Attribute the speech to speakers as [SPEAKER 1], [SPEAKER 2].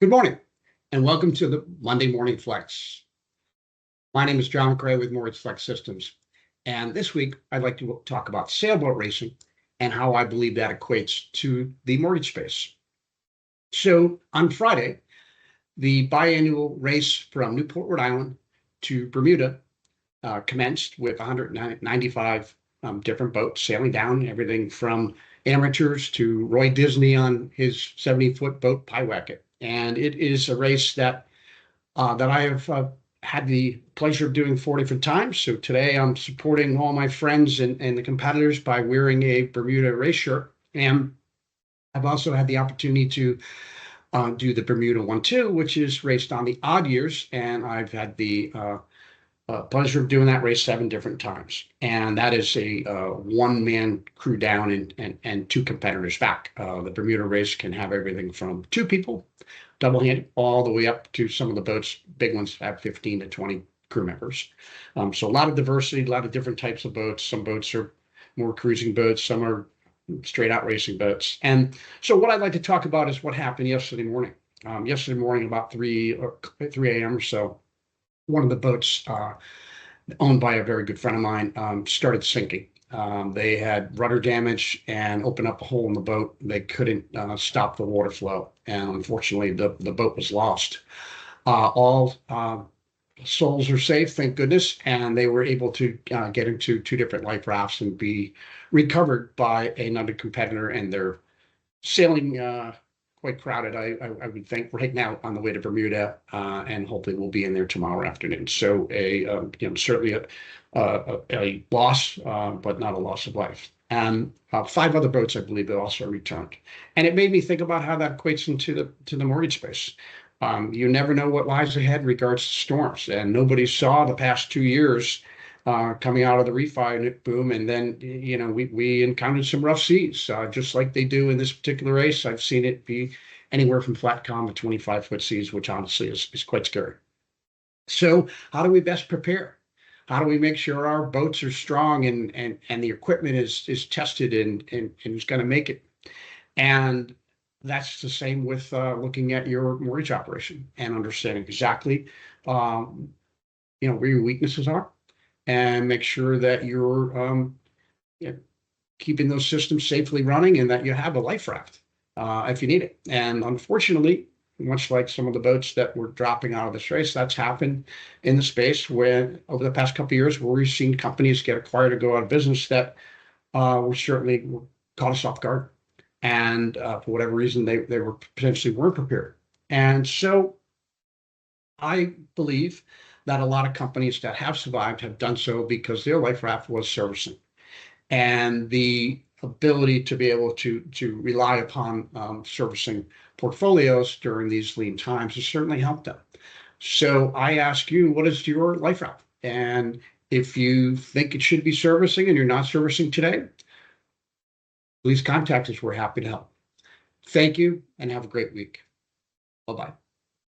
[SPEAKER 1] Good morning, and welcome to the Monday Morning Flex. My name is John McRae with Mortgage Flex Systems, and this week I'd like to talk about sailboat racing and how I believe that equates to the mortgage space. So on Friday, the biannual race from Newport, Rhode Island to Bermuda commenced with 195 different boats sailing down, everything from amateurs to Roy Disney on his 70-foot boat, Pyewacket. And it is a race that I have had the pleasure of doing 4 different times. So today I'm supporting all my friends and the competitors by wearing a Bermuda race shirt. And I've also had the opportunity to do the Bermuda 1-2, which is raced on the odd years. And I've had the pleasure of doing that race 7 different times. And that is a one-man crew down and 2 competitors back. The Bermuda race can have everything from 2 people, double-handed, all the way up to some of the boats, big ones have 15 to 20 crew members. So a lot of diversity, a lot of different types of boats. Some boats are more cruising boats, some are straight out racing boats. And so what I'd like to talk about is what happened yesterday morning. Yesterday morning, about 3 a.m. or so, one of the boats owned by a very good friend of mine started sinking. They had rudder damage and opened up a hole in the boat. They couldn't stop the water flow, and unfortunately, the boat was lost. All souls are safe, thank goodness, and they were able to get into 2 different life rafts and be recovered by another competitor, and they're sailing quite crowded, I would think, right now on the way to Bermuda, and hopefully we'll be in there tomorrow afternoon. So certainly a loss, but not a loss of life. And 5 other boats, I believe, that also returned. And it made me think about how that equates into the mortgage space. You never know what lies ahead in regards to storms, and nobody saw the past 2 years coming out of the refi boom, and then we encountered some rough seas, just like they do in this particular race. I've seen it be anywhere from flat calm to 25-foot seas, which honestly is quite scary. So how do we best prepare? How do we make sure our boats are strong and the equipment is tested and is going to make it? And that's the same with looking at your mortgage operation and understanding exactly where your weaknesses are, and make sure that you're keeping those systems safely running and that you have a life raft if you need it. And unfortunately, much like some of the boats that were dropping out of this race, that's happened in the space where over the past couple of years where we've seen companies get acquired or go out of business that were certainly caught us off guard. And for whatever reason, they were potentially weren't prepared. And so I believe that a lot of companies that have survived have done so because their life raft was servicing, and the ability to be able to rely upon servicing portfolios during these lean times has certainly helped them. So I ask you, what is your life raft? And if you think it should be servicing and you're not servicing today, please contact us. We're happy to help. Thank you and have a great week. Bye-bye.